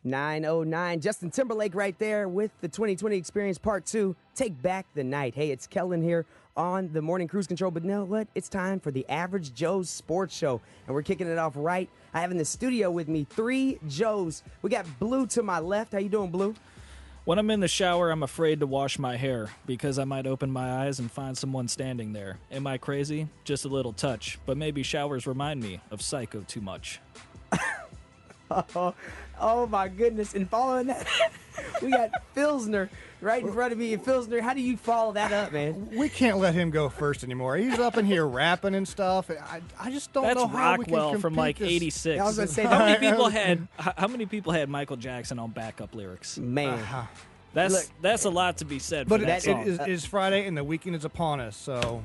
909. Justin Timberlake right there with the 2020 Experience Part 2. Take back the night. Hey, it's Kellen here on the Morning Cruise Control. But you know what? It's time for the Average Joe's Sports Show. And we're kicking it off right. I have in the studio with me 3 Joes. We got Blue to my left. How you doing, Blue? When I'm in the shower, I'm afraid to wash my hair because I might open my eyes and find someone standing there. Am I crazy? Just a little touch. But maybe showers remind me of Psycho too much. Oh my goodness. And following that, we got Phillsner right in front of me. And Phillsner, how do you follow that up, man? We can't let him go first anymore. He's up in here rapping and stuff. I just don't know how we can Rockwell compete from like this. '86. I was gonna say, How many people had Michael Jackson on backup lyrics? Man. That's a lot to be said. But for that song. it is Friday and the weekend is upon us, so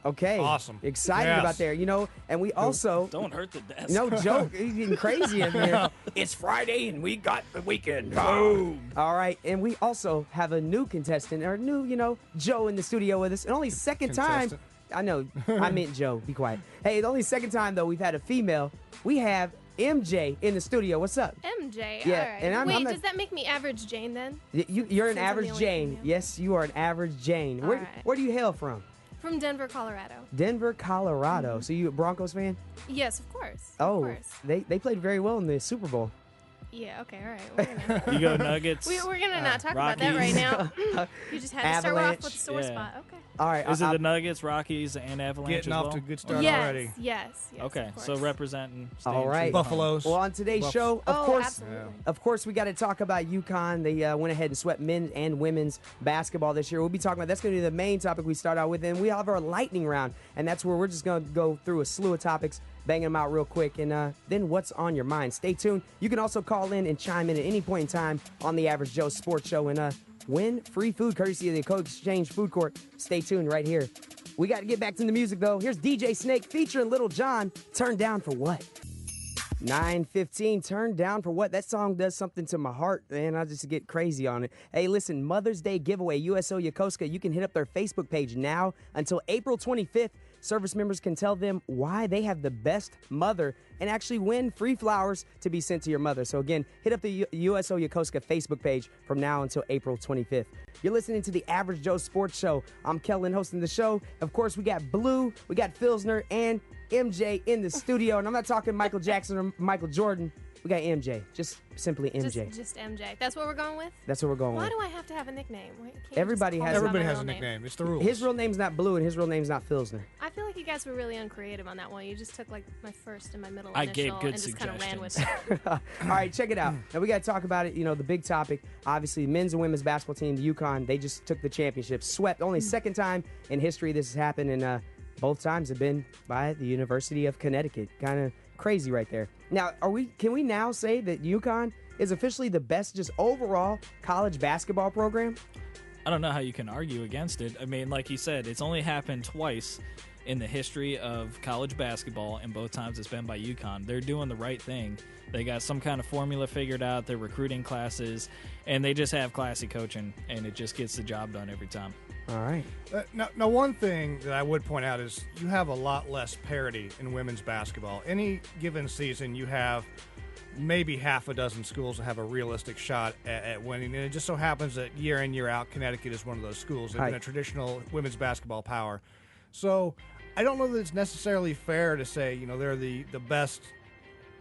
Okay. Awesome. Excited Yes. about there. You know, and we also... Don't hurt the desk. No joke. He's getting crazy in here. It's Friday and we got the weekend. Boom. All right. And we also have a new contestant, or new, Joe in the studio with us. And only second time... I know. I meant Joe. Be quiet. Hey, the only second time, though, we've had a female. We have MJ in the studio. What's up? MJ, Yeah, all right. and I'm not- does that make me average Jane then? You're an Since I'm average the only Jane. female. Yes, you are an average Jane. All right. Where do you hail from? From Denver, Colorado. Denver, Colorado. So you a Broncos fan? Yes, of course. Oh, Of course. they played very well in the Super Bowl. Yeah, okay, all right. We're gonna, You go Nuggets. we're gonna not talk about that right now. You just had to start off Avalanche. with a sore Yeah. spot. Okay. All right. Is it the Nuggets, Rockies, and Avalanche getting as off well? to a good start Yes, already. yes. Okay, of so course. representing. All right. Buffaloes. Well, on today's show, Oh, absolutely. of course, we got to talk about UConn. They went ahead and swept men's and women's basketball this year. We'll be talking about that's going to be the main topic we start out with, and we have our lightning round, and that's where we're just going to go through a slew of topics, banging them out real quick, and then what's on your mind. Stay tuned. You can also call in and chime in at any point in time on the Average Joe Sports Show and win free food courtesy of the Co-Exchange Food Court. Stay tuned right here. We got to get back to the music, though. Here's DJ Snake featuring Little John. Turned Down for What? 9:15, Turned Down for What? That song does something to my heart, man. I just get crazy on it. Hey, listen, Mother's Day giveaway, USO Yokosuka. You can hit up their Facebook page now until April 25th. Service members can tell them why they have the best mother and actually win free flowers to be sent to your mother. So again, hit up the USO Yokosuka Facebook page from now until April 25th. You're listening to the Average Joe Sports Show. I'm Kellen hosting the show. Of course, we got Blue, we got Phillsner, and MJ in the studio. And I'm not talking Michael Jackson or Michael Jordan. We got MJ. Just simply MJ. Just MJ. That's what we're going with? That's what we're going Why with. do I have to have a nickname? Why can't you just Everybody call has- me by Everybody my has a real name? nickname. It's the rules. His real name's not Blue, and his real name's not Phillsner. I feel like you guys were really uncreative on that one. You just took like my first and my middle I initial gave good and just kind of ran with it. suggestions. All right, check it out. Now, we got to talk about it. The big topic, obviously, men's and women's basketball team, the UConn, they just took the championship. Swept. Only second time in history this has happened, and both times have been by the University of Connecticut. Kind of crazy right there. Now, can we now say that UConn is officially the best just overall college basketball program? I don't know how you can argue against it. I mean, like you said, it's only happened twice in the history of college basketball, and both times it's been by UConn. They're doing the right thing. They got some kind of formula figured out. They're recruiting classes, and they just have classy coaching, and it just gets the job done every time. All right. Now, one thing that I would point out is you have a lot less parity in women's basketball. Any given season, you have maybe half a dozen schools that have a realistic shot at winning. And it just so happens that year in, year out, Connecticut is one of those schools. They've been a traditional women's basketball power. So I don't know that it's necessarily fair to say, they're the best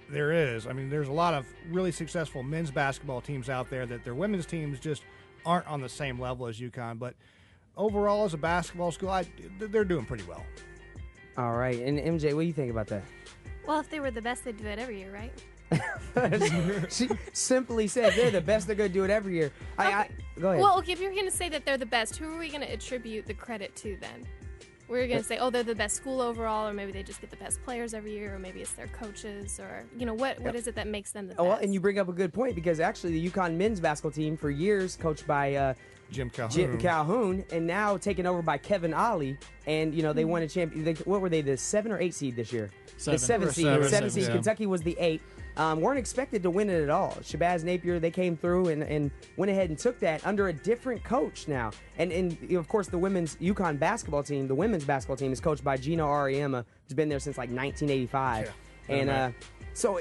there is. I mean, there's a lot of really successful men's basketball teams out there that their women's teams just aren't on the same level as UConn. But overall, as a basketball school, they're doing pretty well. All right. And MJ, what do you think about that? Well, if they were the best, they'd do it every year, right? She simply said they're the best. They're going to do it every year. Go ahead. Well, okay, if you're going to say that they're the best, who are we going to attribute the credit to then? We're going to say, they're the best school overall, or maybe they just get the best players every year, or maybe it's their coaches, or, what is it that makes them the best? Well, and you bring up a good point, because actually the UConn men's basketball team for years coached by Jim Calhoun, and now taken over by Kevin Ollie, and they won a champion. What were they, the 7 or 8 seed this year? The 7 seed. Seven, Seed. yeah. Kentucky was the 8. Weren't expected to win it at all. Shabazz Napier, they came through and went ahead and took that under a different coach now. And of course, the women's UConn basketball team, the women's basketball team is coached by Gino Auriemma, who's been there since like 1985. Yeah. And so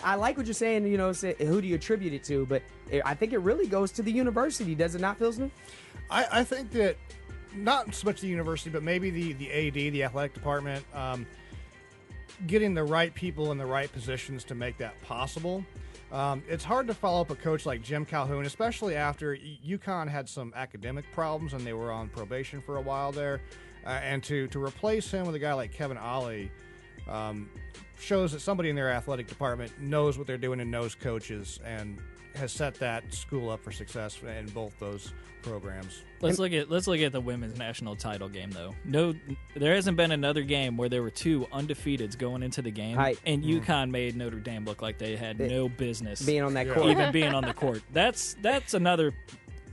I like what you're saying, who do you attribute it to? But I think it really goes to the university, does it not, Phillsner? I think that not so much the university, but maybe the AD, the athletic department, getting the right people in the right positions to make that possible. It's hard to follow up a coach like Jim Calhoun, especially after UConn had some academic problems and they were on probation for a while there. And to replace him with a guy like Kevin Ollie shows that somebody in their athletic department knows what they're doing and knows coaches and has set that school up for success in both those programs. Let's look at the women's national title game, though. No, there hasn't been another game where there were two undefeateds going into the game, and UConn made Notre Dame look like they had no business being on that court, even being on the court. That's another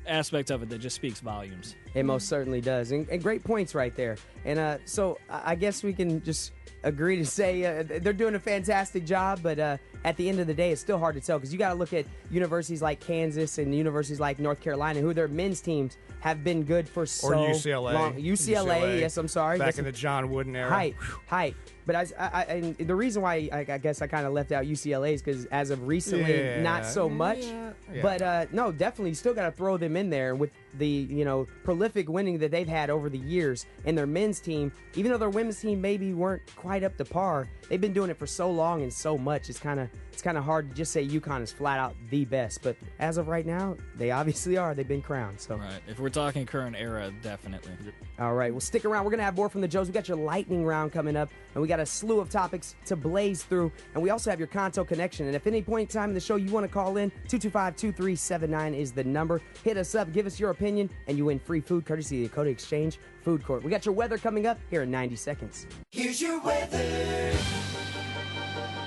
aspect of it that just speaks volumes. It most certainly does, and great points right there. And so I guess we can just agree to say they're doing a fantastic job, but at the end of the day, it's still hard to tell because you got to look at universities like Kansas and universities like North Carolina, who their men's teams have been good for so long. Or UCLA. UCLA, yes, I'm sorry. Back in the John Wooden era. Height. But and the reason why I guess I kind of left out UCLA is because as of recently, not so much. Yeah. But no, definitely, you still got to throw them in there with the prolific winning that they've had over the years. And their men's team, even though their women's team maybe weren't quite up to par, they've been doing it for so long and so much. It's kind of hard to just say UConn is flat out the best. But as of right now, they obviously are. They've been crowned. So right. If we're talking current era, definitely. All right. Well, stick around. We're gonna have more from the Joes. We got your lightning round coming up, and we got a slew of topics to blaze through. And we also have your Conto connection. And if at any point in time in the show you want to call in, 225-2379 is the number. Hit us up, give us your opinion, and you win free food courtesy of the Dakota Exchange Food Court. We got your weather coming up here in 90 seconds. Here's your weather.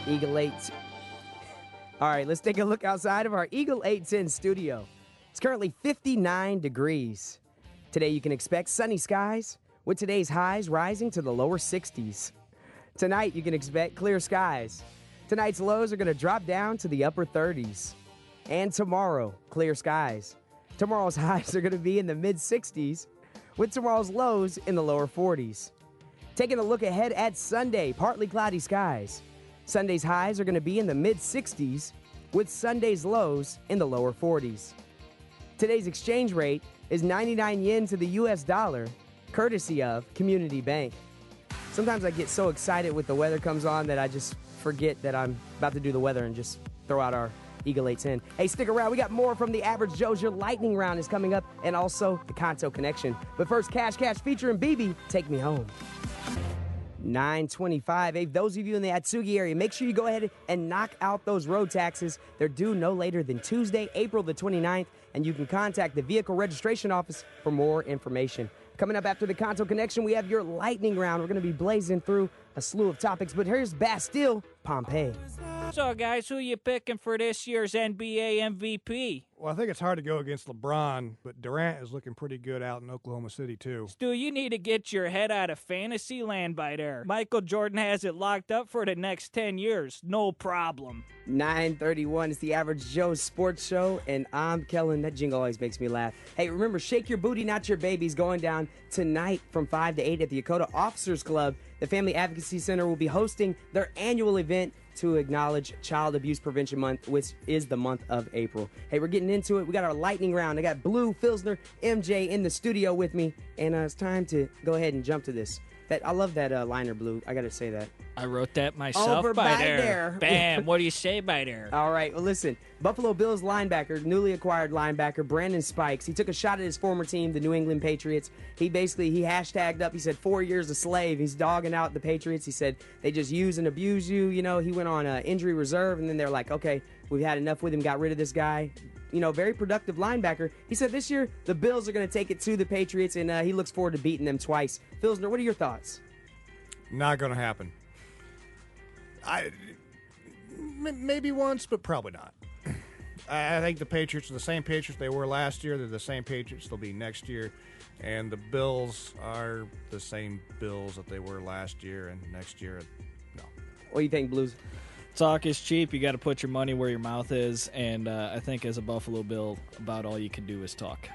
Eagle 8. All right, let's take a look outside of our Eagle 810 studio. It's currently 59 degrees. Today you can expect sunny skies, with today's highs rising to the lower 60s. Tonight you can expect clear skies. Tonight's lows are going to drop down to the upper 30s. And tomorrow, clear skies. Tomorrow's highs are going to be in the mid-60s, with tomorrow's lows in the lower 40s. Taking a look ahead at Sunday, partly cloudy skies. Sunday's highs are going to be in the mid-60s, with Sunday's lows in the lower 40s. Today's exchange rate is 99 yen to the U.S. dollar, courtesy of Community Bank. Sometimes I get so excited when the weather comes on that I just forget that I'm about to do the weather and just throw out our Eagle 810. Hey, stick around. We got more from the Average Joe's. Your lightning round is coming up, and also the Conto Connection. But first, Cash featuring BB, Take Me Home. 9:25. Hey, those of you in the Atsugi area, make sure you go ahead and knock out those road taxes. They're due no later than Tuesday, April the 29th, and you can contact the Vehicle Registration Office for more information. Coming up after the Conto Connection, we have your lightning round. We're going to be blazing through a slew of topics, but here's Bastille Pompeii. So, guys, who you picking for this year's NBA MVP? Well, I think it's hard to go against LeBron, but Durant is looking pretty good out in Oklahoma City, too. Stu, you need to get your head out of fantasy land by there. Michael Jordan has it locked up for the next 10 years. No problem. 9:31 is the Average Joe's Sports Show, and I'm Kellen. That jingle always makes me laugh. Hey, remember, Shake Your Booty, Not Your Baby's going down tonight from 5 to 8 at the Dakota Officers Club. The Family Advocacy Center will be hosting their annual event to acknowledge Child Abuse Prevention Month, which is the month of April. Hey, we're getting into it. We got our lightning round. I got Blue, Phillsner, MJ in the studio with me, and it's time to go ahead and jump to this. I love that liner, Blue. I got to say that. I wrote that myself. Over by there. Bam. What do you say by there? All right. Well, listen. Buffalo Bills linebacker, newly acquired linebacker, Brandon Spikes. He took a shot at his former team, the New England Patriots. He hashtagged up. He said 4 years a slave. He's dogging out the Patriots. He said they just use and abuse you. You know, he went on injury reserve, and then they're like, okay, we've had enough with him. Got rid of this guy. Very productive linebacker. He said this year the Bills are going to take it to the Patriots, and he looks forward to beating them twice. Phillsner, what are your thoughts? Not going to happen. Maybe once, but probably not. I think the Patriots are the same Patriots they were last year. They're the same Patriots they'll be next year. And the Bills are the same Bills that they were last year and next year. No. What do you think, Blues? Talk is cheap. You got to put your money where your mouth is. And I think as a Buffalo Bill, about all you can do is talk.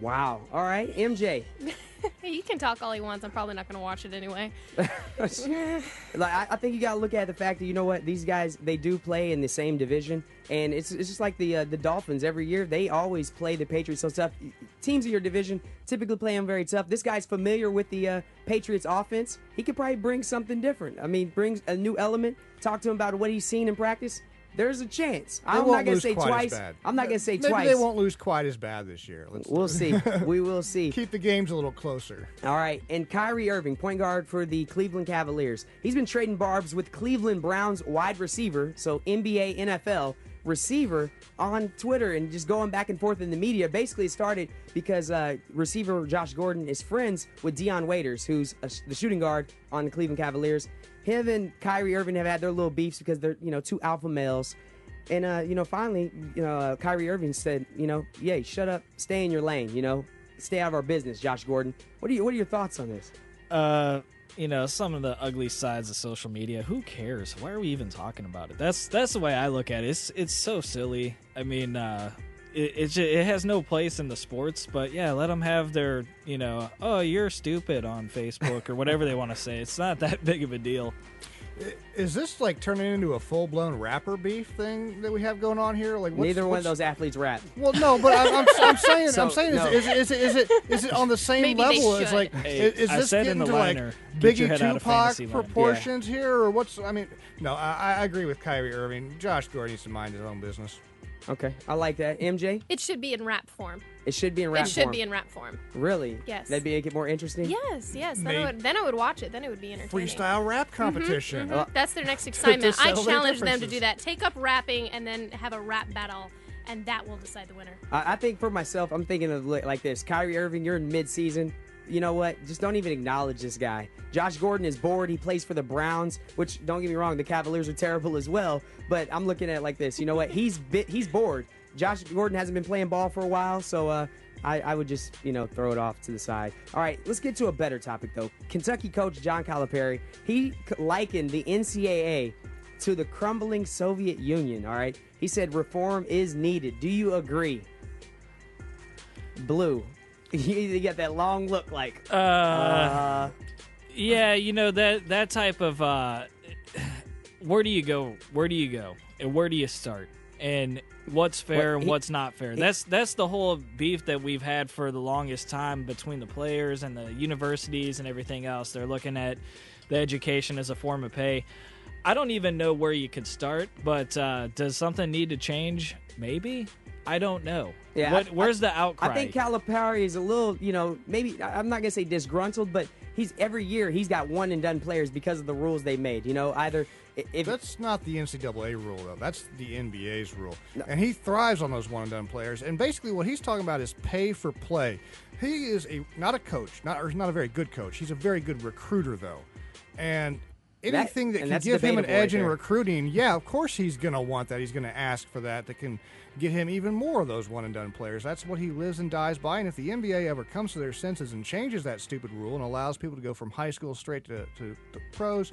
Wow. All right, MJ. Hey, you can talk all he wants. I'm probably not going to watch it anyway. I think you got to look at the fact that, you know what, these guys, they do play in the same division, and it's just like the Dolphins. Every year, they always play the Patriots so tough. Teams in your division typically play them very tough. This guy's familiar with the Patriots offense. He could probably bring something different. I mean, brings a new element. Talk to him about what he's seen in practice. There's a chance. I'm not going to say twice. I'm not going to say twice. Maybe they won't lose quite as bad this year. We'll see. We will see. Keep the games a little closer. All right. And Kyrie Irving, point guard for the Cleveland Cavaliers. He's been trading barbs with Cleveland Browns wide receiver, so NBA, NFL receiver, on Twitter and just going back and forth in the media. Basically, it started because receiver Josh Gordon is friends with Deion Waiters, who's the shooting guard on the Cleveland Cavaliers. Him and Kyrie Irving have had their little beefs because they're, two alpha males. And, finally, Kyrie Irving said, yeah, shut up, stay in your lane, stay out of our business, Josh Gordon. What are your thoughts on this? Some of the ugly sides of social media. Who cares? Why are we even talking about it? That's the way I look at it. It's so silly. I mean, it has no place in the sports, but yeah, let them have their, oh, you're stupid on Facebook or whatever they want to say. It's not that big of a deal. Is this like turning into a full-blown rapper beef thing that we have going on here? Like, neither one of those athletes rap. Well, no, but I'm saying, no. is it on the same Maybe level as like? Hey, is I this said getting in the to like liner, get your Biggie head out of Tupac fantasy land. proportions here, or what's? I mean, no, I agree with Kyrie Irving. Josh Gordon needs to mind his own business. Okay, I like that. MJ? It should be in rap form. It should be in rap form. It should be in rap form. Really? Yes. That'd make it more interesting? Yes. Then I would watch it. Then it would be entertaining. Freestyle rap competition. That's their next assignment. I settle their challenge them to differences. do that. Take up rapping and then have a rap battle, and that will decide the winner. I think for myself, I'm thinking of like this. Kyrie Irving, you're in mid-season. You know what? Just don't even acknowledge this guy. Josh Gordon is bored. He plays for the Browns, which, don't get me wrong, the Cavaliers are terrible as well. But I'm looking at it like this. You know what? He's bored. Josh Gordon hasn't been playing ball for a while, so I would just, throw it off to the side. All right, let's get to a better topic, though. Kentucky coach John Calipari, he likened the NCAA to the crumbling Soviet Union, all right? He said reform is needed. Do you agree? Blue. You get that long look like. Yeah, that type of where do you go? And where do you start? And what's fair and what's not fair? That's the whole beef that we've had for the longest time between the players and the universities and everything else. They're looking at the education as a form of pay. I don't even know where you could start, but does something need to change? Maybe. I don't know. Yeah, where's the outcry? I think Calipari is a little, maybe, I'm not going to say disgruntled, but every year he's got one-and-done players because of the rules they made. Either if that's not the NCAA rule, though. That's the NBA's rule. No. And he thrives on those one-and-done players. And basically what he's talking about is pay for play. He is not a coach, not a very good coach. He's a very good recruiter, though. And anything that can give him an edge in recruiting, yeah, of course he's going to want that. He's going to ask for that can get him even more of those one-and-done players. That's what he lives and dies by. And if the NBA ever comes to their senses and changes that stupid rule and allows people to go from high school straight to pros,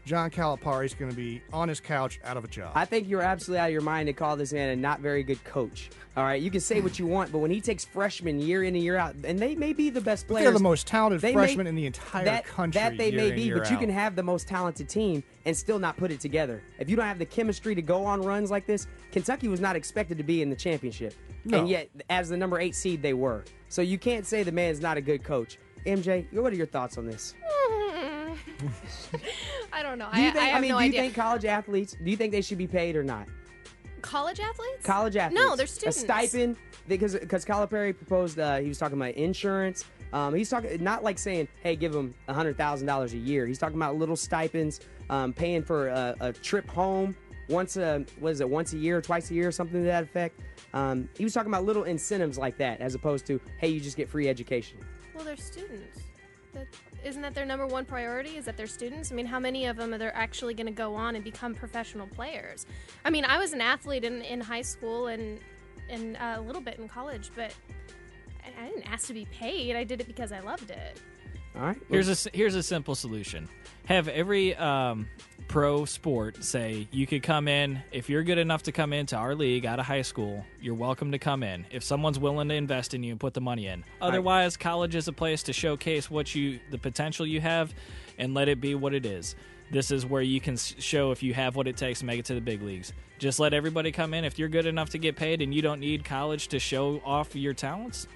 John Calipari's going to be on his couch out of a job. I think you're absolutely out of your mind to call this man a not very good coach. All right, you can say what you want, but when he takes freshmen year in and year out, and they may be the best players. They're the most talented freshmen in the entire country. That they may be, but out. You can have the most talented team and still not put it together. If you don't have the chemistry to go on runs like this, Kentucky was not expected to be in the championship. No. And yet, as the number 8 seed, they were. So you can't say the man's not a good coach. MJ, what are your thoughts on this? I don't know. Do you idea. think college athletes, do you think they should be paid or not? College athletes? College athletes. No, they're students. A stipend, because Calipari proposed, he was talking about insurance. He's talking, not like saying, hey, give them $100,000 a year. He's talking about little stipends, paying for a trip home once a year, twice a year, something to that effect. He was talking about little incentives like that, as opposed to, hey, you just get free education. Well, they're students. Isn't that their number one priority? Is that they're students? I mean, how many of them are actually going to go on and become professional players? I mean, I was an athlete in high school and a little bit in college, but I didn't ask to be paid. I did it because I loved it. All right. Here's a simple solution. Have every pro sport say you could come in. If you're good enough to come into our league out of high school, you're welcome to come in. If someone's willing to invest in you and put the money in. Otherwise, college is a place to showcase the potential you have and let it be what it is. This is where you can show if you have what it takes to make it to the big leagues. Just let everybody come in. If you're good enough to get paid and you don't need college to show off your talents,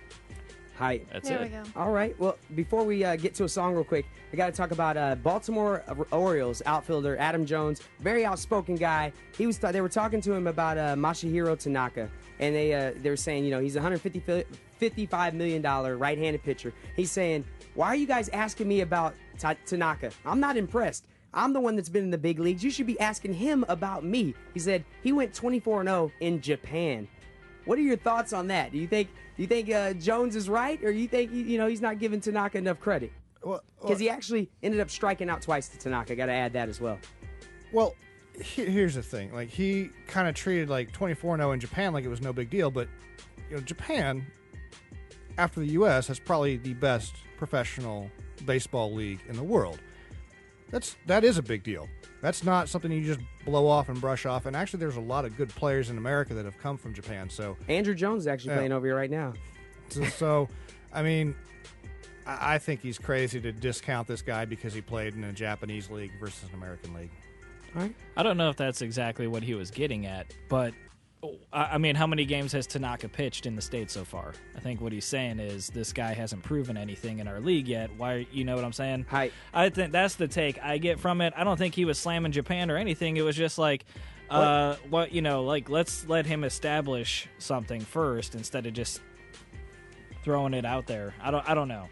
Hi. that's There it. we go. All right. Well, before we get to a song real quick, I got to talk about Baltimore Orioles outfielder Adam Jones. Very outspoken guy. They were talking to him about Masahiro Tanaka, and they were saying, he's $155 million right-handed pitcher. He's saying, why are you guys asking me about Tanaka? I'm not impressed. I'm the one that's been in the big leagues. You should be asking him about me. He said he went 24-0 in Japan. What are your thoughts on that? Do you think Jones is right, or you think he's not giving Tanaka enough credit? Because he actually ended up striking out twice to Tanaka. Got to add that as well. Well, here's the thing. Like, he kind of treated like 24-0 in Japan like it was no big deal, but Japan, after the U.S., has probably the best professional baseball league in the world. That is a big deal. That's not something you just blow off and brush off. And actually, there's a lot of good players in America that have come from Japan. So Andrew Jones is actually playing over here right now. So, I mean, I think he's crazy to discount this guy because he played in a Japanese league versus an American league. All right. I don't know if that's exactly what he was getting at, but I mean, how many games has Tanaka pitched in the States so far? I think what he's saying is this guy hasn't proven anything in our league yet. Why, you know what I'm saying? Hi. I think that's the take I get from it. I don't think he was slamming Japan or anything. It was just like, let's let him establish something first instead of just throwing it out there. I don't know.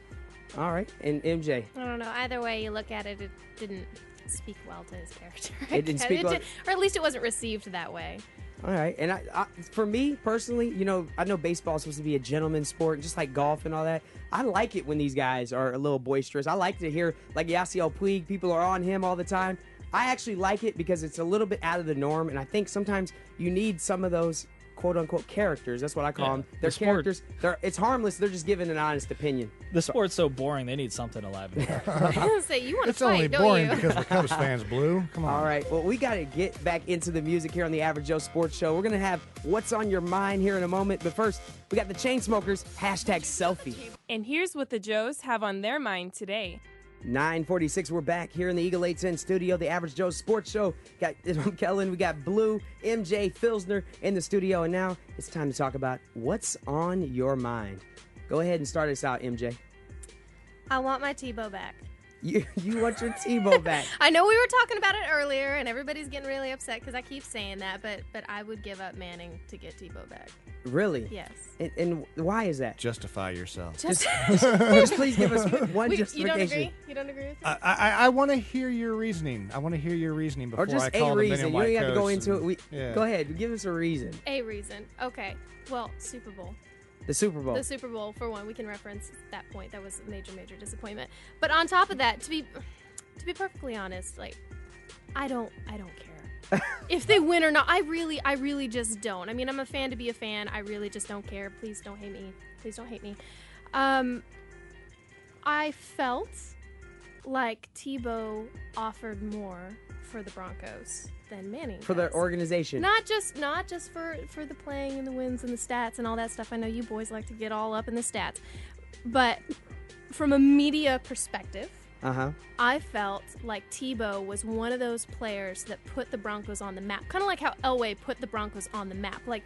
All right. And MJ. I don't know. Either way you look at it, it didn't speak well to his character. It didn't speak well. Or at least it wasn't received that way. All right. And I for me personally, I know baseball is supposed to be a gentleman's sport, just like golf and all that. I like it when these guys are a little boisterous. I like to hear, like Yasiel Puig, people are on him all the time. I actually like it because it's a little bit out of the norm, and I think sometimes you need some of those quote-unquote characters. That's what I call them. They're characters. It's harmless. They're just giving an honest opinion. The sport's so boring, they need something to liven it up. I was going to say, you want to It's only fight, don't boring you? because the Cubs fans blue. Come on. All right. Well, we got to get back into the music here on the Average Joe Sports Show. We're going to have What's on Your Mind here in a moment. But first, we got the Chainsmokers, #selfie. And here's what the Joes have on their mind today. 9:46, we're back here in the Eagle 810 studio, the Average Joe Sports Show. Got Kellen, we got Blue, MJ, Phillsner in the studio, and now it's time to talk about what's on your mind. Go ahead and start us out, MJ. I want my Tebow back. You want your Tebow back. I know we were talking about it earlier, and everybody's getting really upset because I keep saying that, but I would give up Manning to get Tebow back. Really? Yes. And why is that? Justify yourself. Just please give us one justification. You don't agree with me? I want to hear your reasoning. I want to hear your reasoning before Or just I call a the reason. You don't even have to go into it. Yeah. Go ahead. Give us a reason. A reason. Okay. Well, Super Bowl. The Super Bowl. The Super Bowl, for one, we can reference that point. That was a major, major disappointment. But on top of that, to be perfectly honest, like, I don't care if they win or not. I really just don't. I mean, I'm a fan to be a fan. I really just don't care. Please don't hate me. Please don't hate me. I felt like Tebow offered more for the Broncos than Manning For does. the organization. Not just for the playing and the wins and the stats and all that stuff. I know you boys like to get all up in the stats. But from a media perspective, I felt like Tebow was one of those players that put the Broncos on the map. Kind of like how Elway put the Broncos on the map. Like,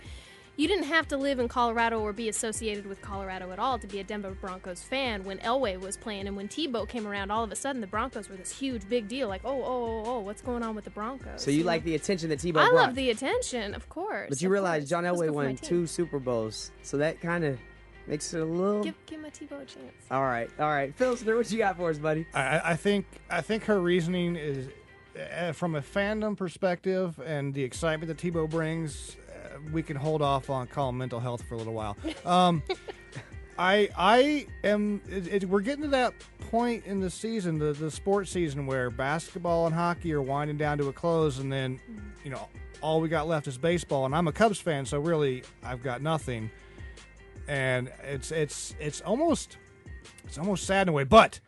you didn't have to live in Colorado or be associated with Colorado at all to be a Denver Broncos fan when Elway was playing. And when Tebow came around, all of a sudden the Broncos were this huge, big deal. Like, oh, what's going on with the Broncos? So you like the attention that Tebow I brought. love the attention, of course. But you of realize course. John Let's Elway go for my won team. 2 Super Bowls. So that kind of makes it a little... Give my Tebow a chance. All right. Phillsner, what you got for us, buddy? I think her reasoning is, from a fandom perspective and the excitement that Tebow brings, we can hold off on calling mental health for a little while. I am. We're getting to that point in the season, the sports season, where basketball and hockey are winding down to a close, and then all we got left is baseball. And I'm a Cubs fan, so really I've got nothing. And it's almost sad in a way, but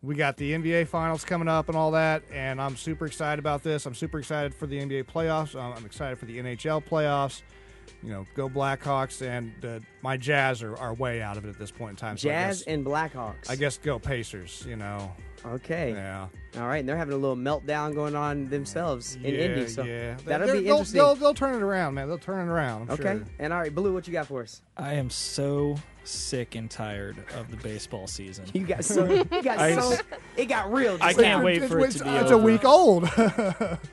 we got the NBA Finals coming up and all that, and I'm super excited about this. I'm super excited for the NBA playoffs. I'm excited for the NHL playoffs. Go Blackhawks, and my Jazz are way out of it at this point in time. So Jazz and Blackhawks. I guess go Pacers, Okay. Yeah. All right, and they're having a little meltdown going on themselves in Indy, so yeah. that'll be They'll interesting. They'll turn it around, man. They'll turn it around, I'm Okay, sure. and all right, Blue, what you got for us? I am so sick and tired of the baseball season. It got real. I can't wait for it to be It's over. a week old.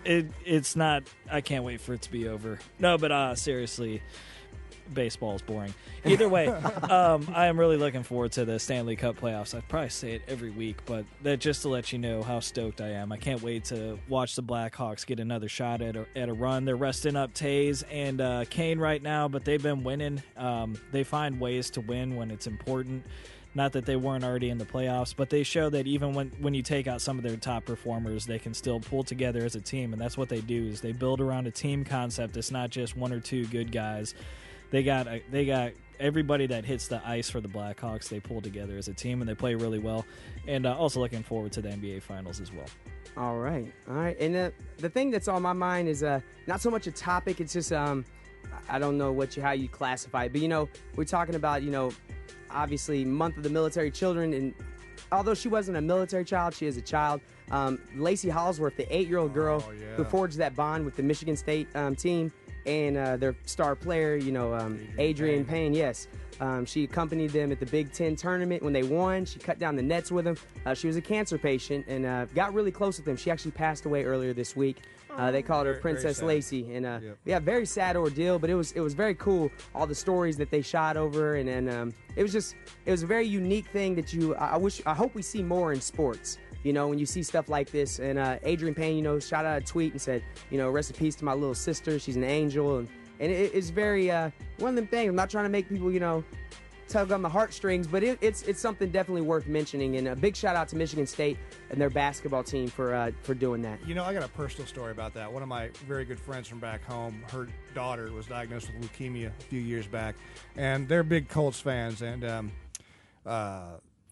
It's not. I can't wait for it to be over. No, but seriously, baseball is boring. Either way, I am really looking forward to the Stanley Cup playoffs. I probably say it every week, but that just to let you know how stoked I am. I can't wait to watch the Blackhawks get another shot at a run. They're resting up Taves and Kane right now, but they've been winning. They find ways to win when it's important. Not that they weren't already in the playoffs, but they show that even when you take out some of their top performers, they can still pull together as a team, and that's what they do. Is they build around a team concept. It's not just one or two good guys. They got everybody that hits the ice for the Blackhawks. They pull together as a team, and they play really well. And also looking forward to the NBA Finals as well. All right. And the thing that's on my mind is not so much a topic. It's just I don't know how you classify it, but we're talking about obviously month of the military children, and although she wasn't a military child, she is a child. Lacey Hallsworth, the 8-year-old girl who forged that bond with the Michigan State team. And their star player, Adrian Payne, yes. She accompanied them at the Big Ten tournament when they won. She cut down the nets with them. She was a cancer patient and got really close with them. She actually passed away earlier this week. They called her Princess Lacey. And very sad ordeal, but it was very cool. All the stories that they shot over, and then it was a very unique thing that I hope we see more in sports. When you see stuff like this. And Adrian Payne, shot out a tweet and said, rest in peace to my little sister. She's an angel. And it's very, one of them things. I'm not trying to make people, tug on the heartstrings, but it's something definitely worth mentioning. And a big shout out to Michigan State and their basketball team for doing that. I got a personal story about that. One of my very good friends from back home, her daughter was diagnosed with leukemia a few years back. And they're big Colts fans. And,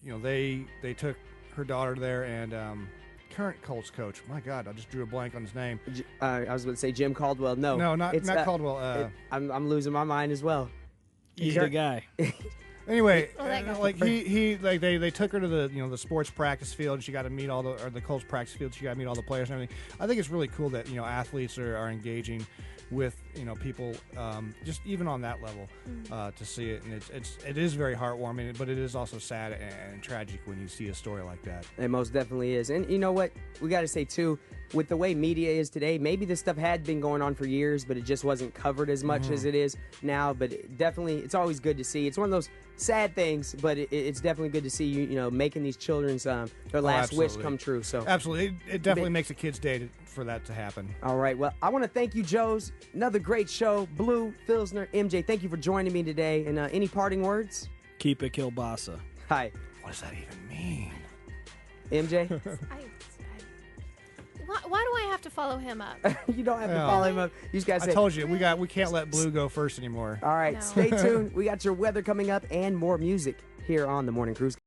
they took her daughter there, and current Colts coach. My God, I just drew a blank on his name. I was going to say Jim Caldwell. No, not Caldwell. I'm losing my mind as well. Either guy. Anyway, they took her to the sports practice field, and she got to meet the Colts practice field. She got to meet all the players and everything. I think it's really cool that athletes are engaging with people just even on that level to see it, and it is very heartwarming, but it is also sad and tragic when you see a story like that. It most definitely is. And you know what we got to say too, with the way media is today, maybe this stuff had been going on for years, but it just wasn't covered as much as it is now. But it's always good to see. It's one of those sad things, but it's definitely good to see you making these children's their last wish come true. So absolutely, it definitely makes a kid's day for that to happen. All right, well, I want to thank you, Joes. Another great show. Blue, Phillsner, MJ, thank you for joining me today. And any parting words? Keep it kielbasa. Hi. What does that even mean? MJ? Why do I have to follow him up? You don't have to follow him up. You just got to say. I told you, we can't let Blue go first anymore. All right, No. stay tuned. We got your weather coming up and more music here on The Morning Cruise.